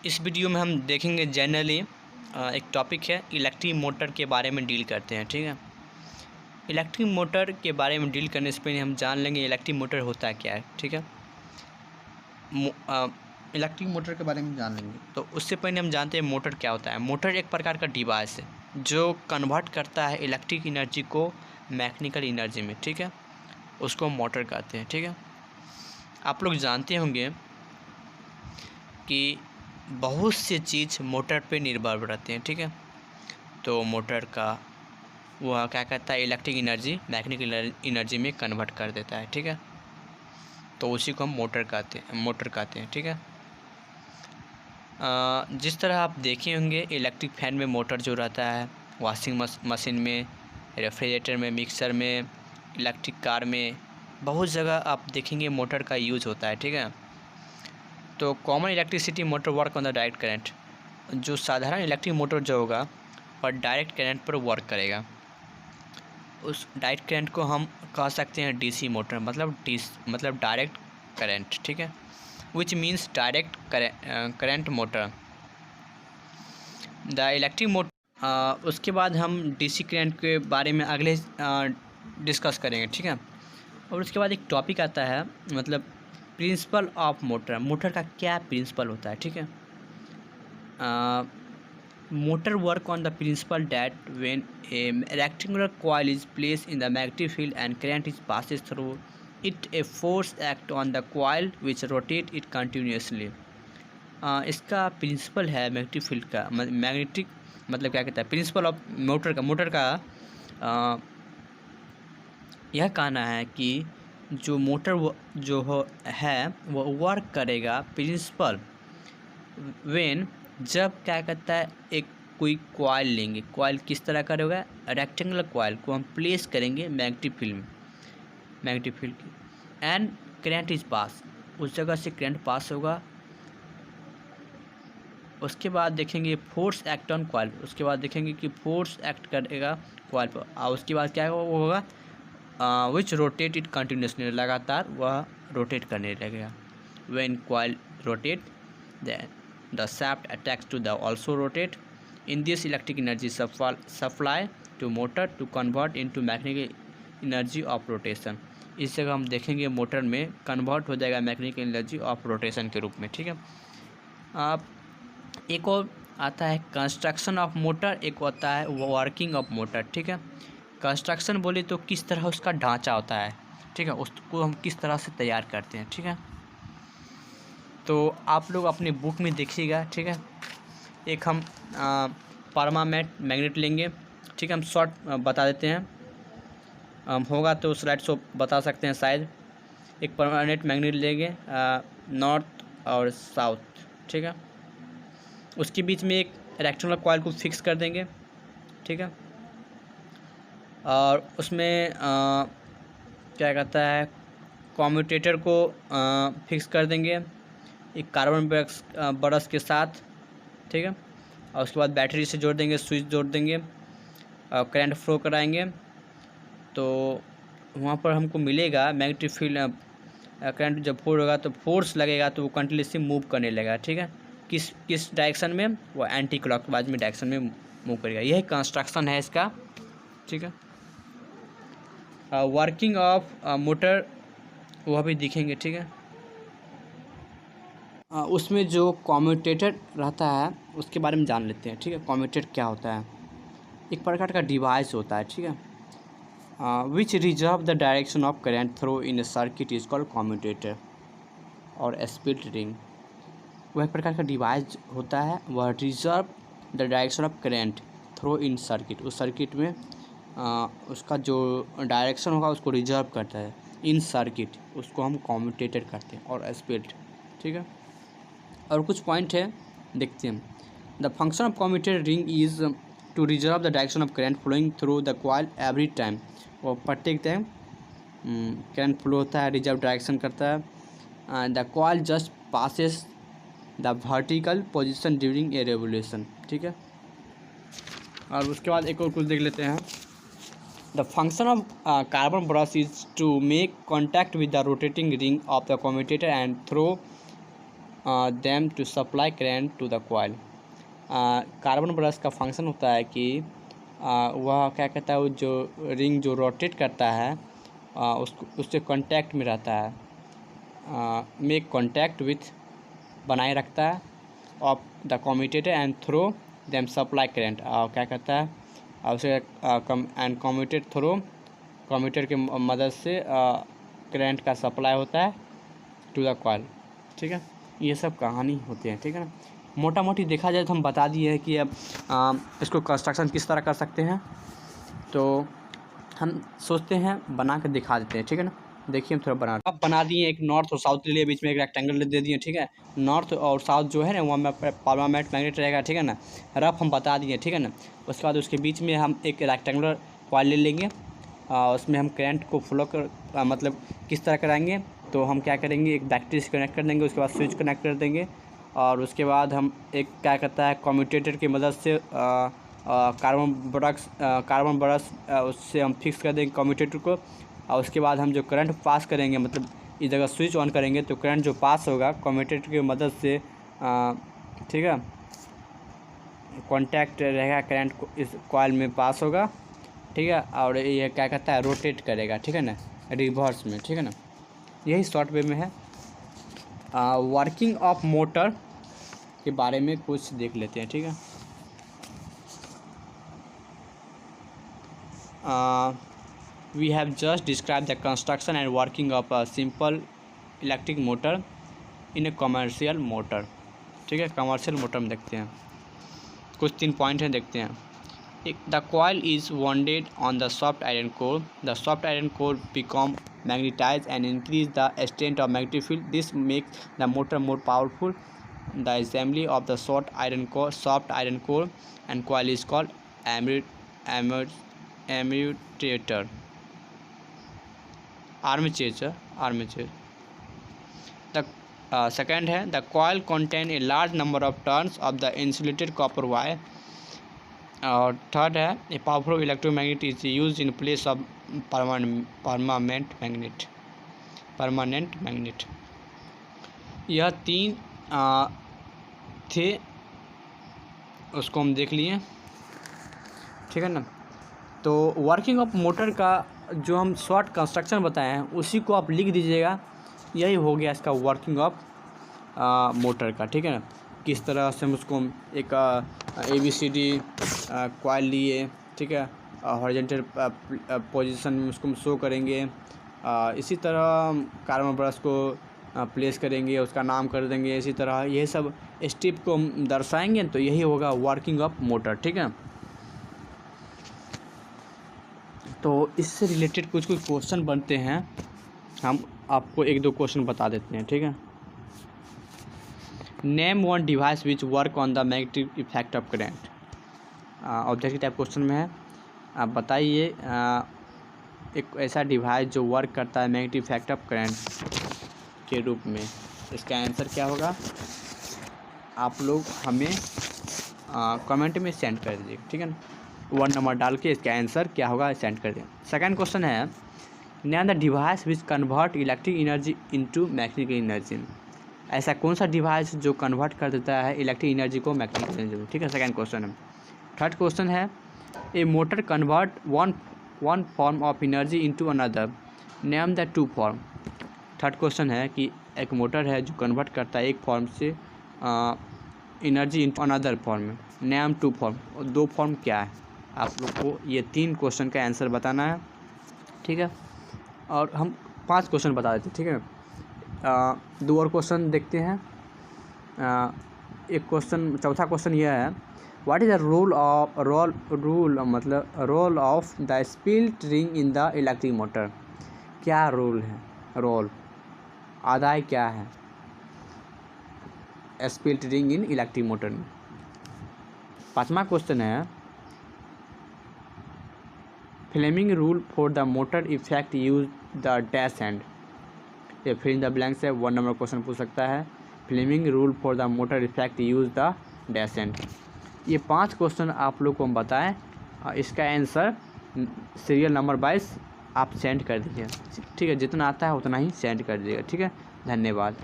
इस वीडियो में हम देखेंगे जनरली एक टॉपिक है इलेक्ट्रिक मोटर के बारे में डील करते हैं। ठीक है, इलेक्ट्रिक मोटर के बारे में डील करने से पहले हम जान लेंगे इलेक्ट्रिक मोटर होता क्या है। ठीक है, इलेक्ट्रिक मोटर के बारे में जान लेंगे। तो उससे पहले हम जानते हैं मोटर क्या होता है। मोटर एक प्रकार का डिवाइस है जो कन्वर्ट करता है इलेक्ट्रिक एनर्जी को मैकेनिकल एनर्जी में। ठीक है, उसको मोटर कहते हैं। ठीक है, आप लोग जानते होंगे कि बहुत से चीज़ मोटर पे निर्भर रहते हैं। ठीक है, तो मोटर का वह क्या कहता है, इलेक्ट्रिक एनर्जी मैकेनिकल एनर्जी में कन्वर्ट कर देता है। ठीक है, तो उसी को हम मोटर कहते हैं। ठीक है, जिस तरह आप देखे होंगे इलेक्ट्रिक फैन में मोटर जो रहता है, वॉशिंग मशीन में, रेफ्रिजरेटर में, मिक्सर में, इलेक्ट्रिक कार में, बहुत जगह आप देखेंगे मोटर का यूज़ होता है। ठीक है, तो common electricity motor work on the direct current. जो साधारण इलेक्ट्रिक मोटर जो होगा और डायरेक्ट करंट पर वर्क करेगा, उस डायरेक्ट करंट को हम कह सकते हैं डीसी मोटर, मतलब डायरेक्ट करंट। ठीक है, which means direct current motor the electric motor. उसके बाद हम डीसी करंट के बारे में अगले डिस्कस करेंगे। ठीक है, और उसके बाद एक टॉपिक आता है, मतलब प्रिंसिपल ऑफ मोटर। मोटर का क्या प्रिंसिपल होता है। ठीक है, motor work on the principle that when a rectangular coil is place in the magnetic field and current is passes through it, a force act on the coil which rotate it continuously. इसका principle है magnetic field का, magnetic मतलब क्या कहता है, principle of motor का यह कहना है कि जो मोटर है वो वर्क करेगा प्रिंसिपल व्हेन, जब क्या कहता है, एक कोई कॉइल लेंगे। कॉइल किस तरह का होगा, रेक्टेंगुलर कॉइल को हम प्लेस करेंगे मैग्नेटिक फील्ड की, एंड करंट इज पास, उस जगह से करंट पास होगा। उसके बाद देखेंगे फोर्स एक्ट ऑन कॉइल, उसके बाद देखेंगे कि फोर्स एक्ट करेगा कॉइल पर, और उसके बाद क्या होगा, विच रोटेट इट कंटिन्यूसली, लगातार वह रोटेट करने लगेगा। When coil rotate the shaft attached to the also rotate. In this, electric energy supply to motor to convert into mechanical energy of rotation. इस जगह हम देखेंगे मोटर में कन्वर्ट हो जाएगा मैकेनिकल एनर्जी ऑफ रोटेशन के रूप में। ठीक है, आप एक और आता है कंस्ट्रक्शन ऑफ मोटर, एक होता है वर्किंग ऑफ मोटर। ठीक है, कंस्ट्रक्शन बोले तो किस तरह उसका ढांचा होता है। ठीक है, उसको हम किस तरह से तैयार करते हैं। ठीक है, तो आप लोग अपनी बुक में देखिएगा। ठीक है, एक हम परमानेंट मैग्नेट लेंगे। ठीक है, हम शॉर्ट बता देते हैं, होगा तो स्लाइड शो बता सकते हैं शायद। एक परमानेंट मैग्नेट लेंगे नॉर्थ और साउथ। ठीक है, उसके बीच में एक रेक्टेंगुलर कॉइल को फिक्स कर देंगे। ठीक है, और उसमें क्या कहता है, कम्यूटेटर को फिक्स कर देंगे एक कार्बन ब्रश के साथ। ठीक है, और उसके बाद बैटरी से जोड़ देंगे, स्विच जोड़ देंगे और करंट फ्लो कराएंगे, तो वहाँ पर हमको मिलेगा मैग्नेटिक फील्ड। करंट जब फ्लो होगा तो फोर्स लगेगा तो वो कंटिन्यूसली मूव करने लगेगा। ठीक है, किस डायरेक्शन में, वो एंटी क्लॉकवाइज में डायरेक्शन में मूव करेगा। यही कंस्ट्रक्शन है इसका। ठीक है, वर्किंग ऑफ मोटर वह भी दिखेंगे। ठीक है, उसमें जो कम्यूटेटर रहता है उसके बारे में जान लेते हैं। ठीक है, कम्यूटेटर क्या होता है, एक प्रकार का डिवाइस होता है। ठीक है, which reverse the direction of current through in a circuit is called commutator और स्प्लिट रिंग। वह एक प्रकार का डिवाइस होता है, वह reverse the direction of current through in circuit, उस सर्किट में उसका जो डायरेक्शन होगा उसको रिजर्व करता है इन सर्किट, उसको हम कम्यूटेटर करते हैं और स्प्लिट। ठीक है, और कुछ पॉइंट है देखते हैं। The function of commutator ring is to reserve the direction of current flowing through the coil every time. वो प्रत्येक टाइम करंट फ्लो होता है, रिजर्व डायरेक्शन करता है। The coil just passes the vertical position during a revolution. ठीक है, और उसके बाद एक और कुछ देख लेते हैं। The function of carbon brush is to make contact with the rotating ring of the commutator and throw them to supply current to the coil. Carbon brush का फंक्शन होता है कि वह क्या कहता है, वो जो रिंग जो रोटेट करता है उसको उससे कांटेक्ट में रहता है, मेक कांटेक्ट विथ बनाए रखता है of the commutator and throw them supply current. क्या कहता है, उसे एंड कम्यूटेटर थ्रो कम्यूटेटर की मदद से करंट का सप्लाई होता है टू द कॉइल। ठीक है, ये सब कहानी होती है। ठीक है ना, मोटा मोटी देखा जाए तो हम बता दिए हैं कि अब इसको कंस्ट्रक्शन किस तरह कर सकते हैं। तो हम सोचते हैं बना कर दिखा देते हैं। ठीक है ना, देखिए हम थोड़ा अब बना दिए एक नॉर्थ और साउथ के लिए, बीच में एक रेक्टेंगल दे दिए। ठीक है, नॉर्थ और साउथ जो है ना वहाँ में परमानेंट मैग्नेट रहेगा। ठीक है ना, रफ हम बता दिए। ठीक है ना, उसके बाद उसके बीच में हम एक रेक्टेंगुलर कॉइल ले लेंगे, उसमें हम करंट को फ्लो कर मतलब किस तरह कराएंगे, तो हम क्या करेंगे, एक बैटरी से कनेक्ट कर देंगे, उसके बाद स्विच कनेक्ट कर देंगे, और उसके बाद हम एक क्या कहता है कम्यूटेटर की मदद से कार्बन ब्रश उससे हम फिक्स कर देंगे कम्यूटेटर को, और उसके बाद हम जो करंट पास करेंगे, मतलब इस जगह स्विच ऑन करेंगे तो करंट जो पास होगा कम्यूटेटर की मदद से, ठीक है, कांटेक्ट रहेगा, करंट को इस कॉइल में पास होगा। ठीक है, और ये क्या कहता है रोटेट करेगा। ठीक है ना, रिवर्स में। ठीक है ना, यही शॉर्ट वे में है। वर्किंग ऑफ मोटर के बारे में कुछ देख लेते हैं। ठीक है, we have just described the construction and working of a simple electric motor in a commercial motor। ठीक है, कमर्शियल मोटर में देखते हैं कुछ 3 पॉइंट हैं, देखते हैं। The coil is wounded on the soft iron core, the soft iron core become magnetize and increase the strength of magnetic field, this makes the motor more powerful. The assembly of the soft iron core and coil is called commutator, armature. The second है the coil contain a large number of turns of the insulated copper wire, और third है a powerful electromagnet is use in place of permanent magnet. यह 3 थे, उसको हम देख लिए। ठीक है ना, तो वर्किंग ऑफ मोटर का जो हम शॉर्ट कंस्ट्रक्शन बताए हैं उसी को आप लिख दीजिएगा, यही हो गया इसका वर्किंग ऑफ मोटर का। ठीक है ना, किस तरह से हम उसको एक ABCD कॉइल लिए, ठीक है, हॉरिजॉन्टल पोजीशन में उसको हम शो करेंगे, इसी तरह कार्बन ब्रश को प्लेस करेंगे, उसका नाम कर देंगे, इसी तरह ये सब स्टेप को हम दर्शाएंगे, तो यही होगा वर्किंग ऑफ मोटर। ठीक है, तो इससे रिलेटेड कुछ क्वेश्चन बनते हैं, हम आपको 1-2 क्वेश्चन बता देते हैं। ठीक है, name one device which work on the magnetic effect of current, objective type question में है। आप बताइए एक ऐसा डिवाइस जो वर्क करता है मैग्नेटिक इफेक्ट ऑफ करंट के रूप में, इसका आंसर क्या होगा, आप लोग हमें कमेंट में सेंड कर दीजिए। ठीक है ना, 1 नंबर डाल के इसका आंसर क्या होगा सेंड कर दें। सेकंड क्वेश्चन है name the device which convert electric energy into magnetic energy, ऐसा कौन सा डिवाइस जो कन्वर्ट कर देता है इलेक्ट्रिक एनर्जी को मैग्नेटिक एनर्जी में। ठीक है, सेकंड क्वेश्चन है। थर्ड क्वेश्चन है a motor convert one form of energy into another, name the 2 form. Third question है कि एक मोटर है जो कन्वर्ट करता है एक फॉर्म से एनर्जी इनटू अनदर फॉर्म में, नेम 2 फॉर्म, और 2 फॉर्म क्या है, आप लोग को ये 3 क्वेश्चन का आंसर बताना है। ठीक है, और हम 5 क्वेश्चन बता देते हैं। ठीक है, 2 और क्वेश्चन देखते हैं। एक क्वेश्चन, चौथा क्वेश्चन यह है what is the role of the split ring in the electric motor, क्या रोल है, रोल आदाय क्या है split ring in electric motor में। 5वां क्वेश्चन है Fleming rule for the motor effect use the dash hand, ये फिल इन द ब्लैंक्स है, 1 नंबर क्वेश्चन पूछ सकता है, Fleming rule for the motor effect use the dash hand. ये 5 question आप लोग को हम बताएं, इसका आंसर सीरियल नंबर 22 आप सेंड कर दीजिए। ठीक है, जितना आता है उतना ही सेंड कर दीजिएगा। ठीक है, धन्यवाद।